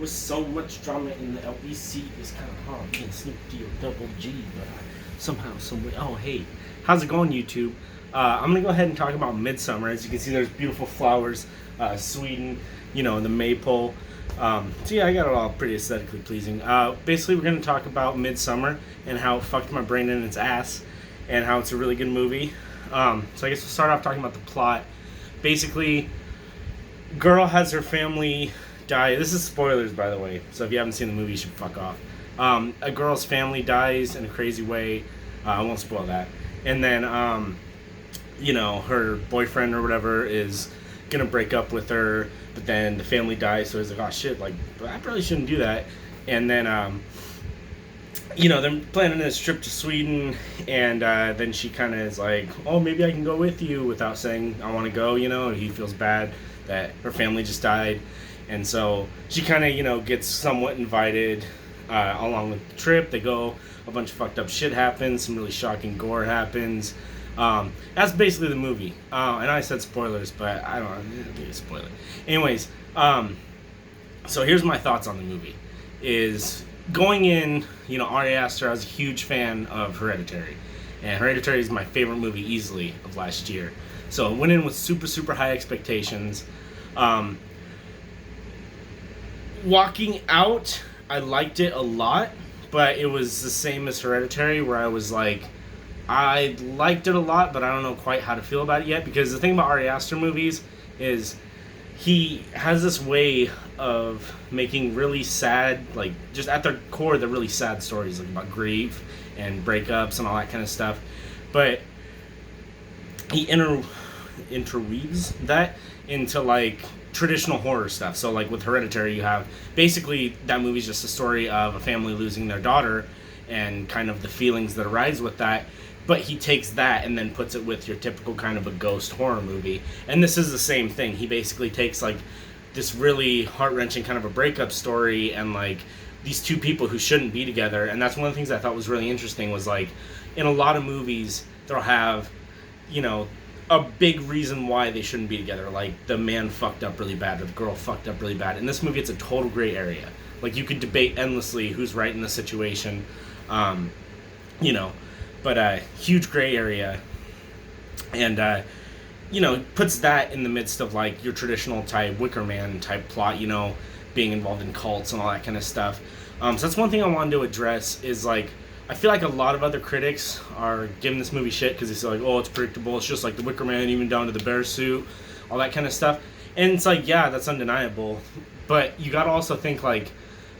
with so much drama in the LBC, it's kind of hard being Snoop D or Double G, but somehow, someway. Oh, hey, how's it going, YouTube? I'm gonna go ahead and talk about Midsommar. As you can see, there's beautiful flowers, Sweden, the maypole. So yeah, I got it all pretty aesthetically pleasing. Basically, we're gonna talk about Midsommar and how it fucked my brain in its ass, and how it's a really good movie. So I guess we'll start off talking about the plot. Basically, girl has her family die. This is spoilers, by the way, so if you haven't seen the movie, you should fuck off. A girl's family dies in a crazy way. I won't spoil that. And then, her boyfriend or whatever is gonna break up with her, but then the family dies, so he's like, oh shit, like, I probably shouldn't do that. And then, they're planning this trip to Sweden, and then she kind of is like, oh, maybe I can go with you, without saying I want to go, and he feels bad that her family just died. And so she kind of, gets somewhat invited along with the trip. They go, a bunch of fucked up shit happens, some really shocking gore happens. That's basically the movie. And I said spoilers, but I don't know, maybe a spoiler. Anyways, so here's my thoughts on the movie. Is going in, Ari Aster, I was a huge fan of Hereditary. And Hereditary is my favorite movie easily of last year. So I went in with super, super high expectations. Walking out, I liked it a lot, but it was the same as Hereditary, where I was like, I liked it a lot, but I don't know quite how to feel about it yet, because the thing about Ari Aster movies is he has this way of making really sad, like, just at their core, they're really sad stories, like about grief and breakups and all that kind of stuff, but he interweaves that into, like, traditional horror stuff. So, like, with Hereditary, you have, basically, that movie's just a story of a family losing their daughter and kind of the feelings that arise with that. But he takes that and then puts it with your typical kind of a ghost horror movie. And this is the same thing. He basically takes, like, this really heart-wrenching kind of a breakup story and, like, these two people who shouldn't be together. And that's one of the things I thought was really interesting was, like, in a lot of movies, they'll have, a big reason why they shouldn't be together. Like, the man fucked up really bad or the girl fucked up really bad. In this movie, it's a total gray area. Like, you could debate endlessly who's right in the situation, but a huge gray area. And, puts that in the midst of, like, your traditional type Wicker Man type plot, being involved in cults and all that kind of stuff. So that's one thing I wanted to address is, like, I feel like a lot of other critics are giving this movie shit because they say, like, oh, it's predictable, it's just like the Wicker Man, even down to the bear suit, all that kind of stuff. And it's like, yeah, that's undeniable. But you gotta also think, like,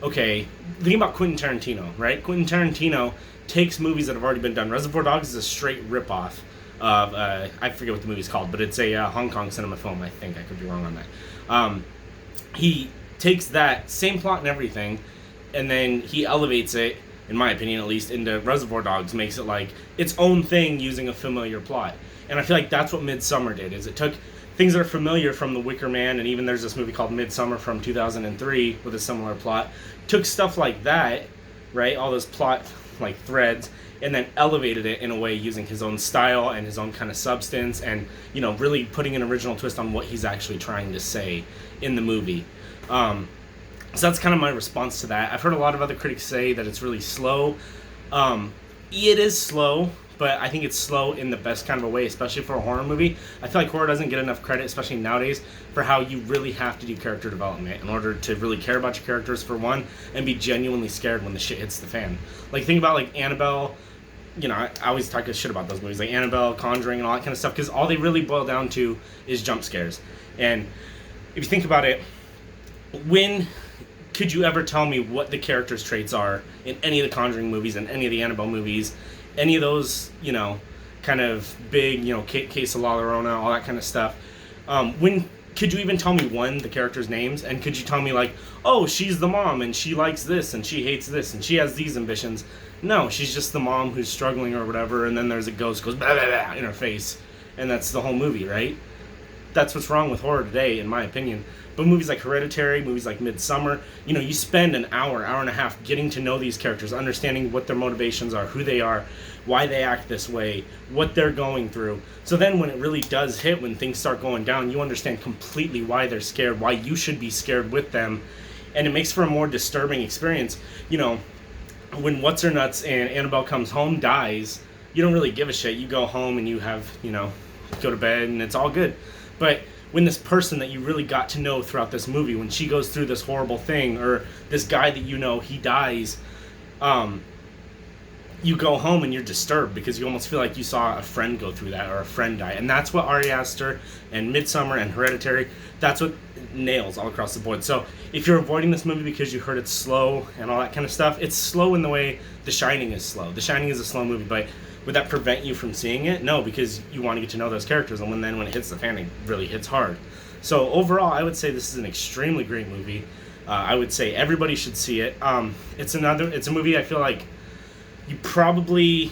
okay, think about Quentin Tarantino, right? Quentin Tarantino takes movies that have already been done. Reservoir Dogs is a straight ripoff of, I forget what the movie's called, but it's a Hong Kong cinema film, I think. I could be wrong on that. He takes that same plot and everything, and then he elevates it, in my opinion at least, into Reservoir Dogs, makes it like its own thing using a familiar plot. And I feel like that's what Midsommar did, is it took things that are familiar from The Wicker Man, and even there's this movie called Midsommar from 2003 with a similar plot, took stuff like that, right, all those plot, like, threads, and then elevated it in a way using his own style and his own kind of substance, and, really putting an original twist on what he's actually trying to say in the movie. So that's kind of my response to that. I've heard a lot of other critics say that it's really slow. It is slow, but I think it's slow in the best kind of a way, especially for a horror movie. I feel like horror doesn't get enough credit, especially nowadays, for how you really have to do character development in order to really care about your characters, for one, and be genuinely scared when the shit hits the fan. Like, think about, like, Annabelle. I always talk shit about those movies, like Annabelle, Conjuring, and all that kind of stuff, because all they really boil down to is jump scares. And if you think about it, when could you ever tell me what the characters' traits are in any of the Conjuring movies and any of the Annabelle movies, any of those, kind of big, Case of La Llorona, all that kind of stuff? When could you even tell me the characters' names? And could you tell me, like, oh, she's the mom and she likes this and she hates this and she has these ambitions? No, she's just the mom who's struggling or whatever, and then there's a ghost goes blah, blah, blah, in her face, and that's the whole movie, right? That's what's wrong with horror today, in my opinion. But movies like Hereditary, movies like Midsommar, you spend an hour and a half getting to know these characters, understanding what their motivations are, who they are, why they act this way, what they're going through. So then when it really does hit, when things start going down, you understand completely why they're scared, why you should be scared with them, and it makes for a more disturbing experience. You know, when What's Her Nuts and Annabelle Comes Home dies, you don't really give a shit. You go home and you have, go to bed and it's all good. But when this person that you really got to know throughout this movie, when she goes through this horrible thing, or this guy that he dies, you go home and you're disturbed because you almost feel like you saw a friend go through that or a friend die. And that's what Ari Aster and Midsommar and Hereditary, that's what nails all across the board. So if you're avoiding this movie because you heard it's slow and all that kind of stuff, it's slow in the way The Shining is slow. The Shining is a slow movie, but would that prevent you from seeing it? No, because you want to get to know those characters, and when it hits the fan, it really hits hard. So overall, I would say this is an extremely great movie. I would say everybody should see it. It's a movie I feel like you probably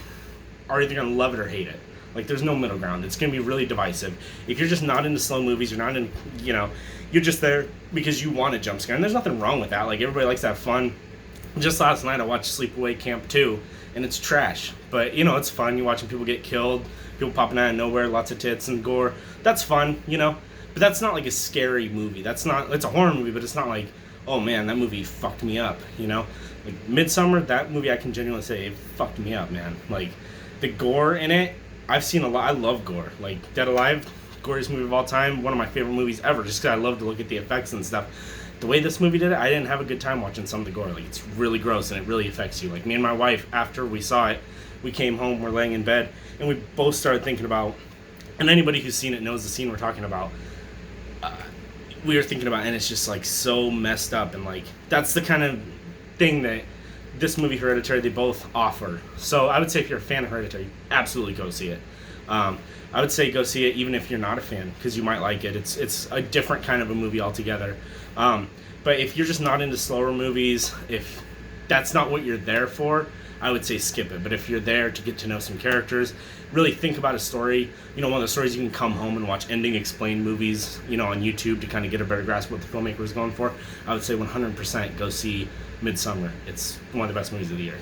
are either going to love it or hate it. Like, there's no middle ground. It's going to be really divisive. If you're just not into slow movies, you're not in, you're just there because you want a jump scare. And there's nothing wrong with that. Like, everybody likes to have fun. Just last night, I watched Sleepaway Camp 2, and it's trash. But, it's fun. You're watching people get killed, people popping out of nowhere, lots of tits and gore. That's fun, But that's not like a scary movie. It's a horror movie, but it's not like, oh man, that movie fucked me up, Like, Midsommar, that movie I can genuinely say, it fucked me up, man. Like, the gore in it, I've seen a lot. I love gore. Like, Dead Alive, goriest movie of all time, one of my favorite movies ever, just because I love to look at the effects and stuff. The way this movie did it, I didn't have a good time watching some of the gore. Like, it's really gross, and it really affects you. Like, me and my wife, after we saw it, we came home, we're laying in bed, and we both started thinking about, and anybody who's seen it knows the scene we're talking about, we were thinking about, and it's just, like, so messed up, and, like, that's the kind of thing that this movie, Hereditary, they both offer. So I would say if you're a fan of Hereditary, absolutely go see it. I would say go see it even if you're not a fan, because you might like it. It's a different kind of a movie altogether. But if you're just not into slower movies, if that's not what you're there for, I would say skip it. But if you're there to get to know some characters, really think about a story, one of the stories you can come home and watch ending explained movies, on YouTube to kind of get a better grasp of what the filmmaker was going for, I would say 100% go see Midsommar. It's one of the best movies of the year.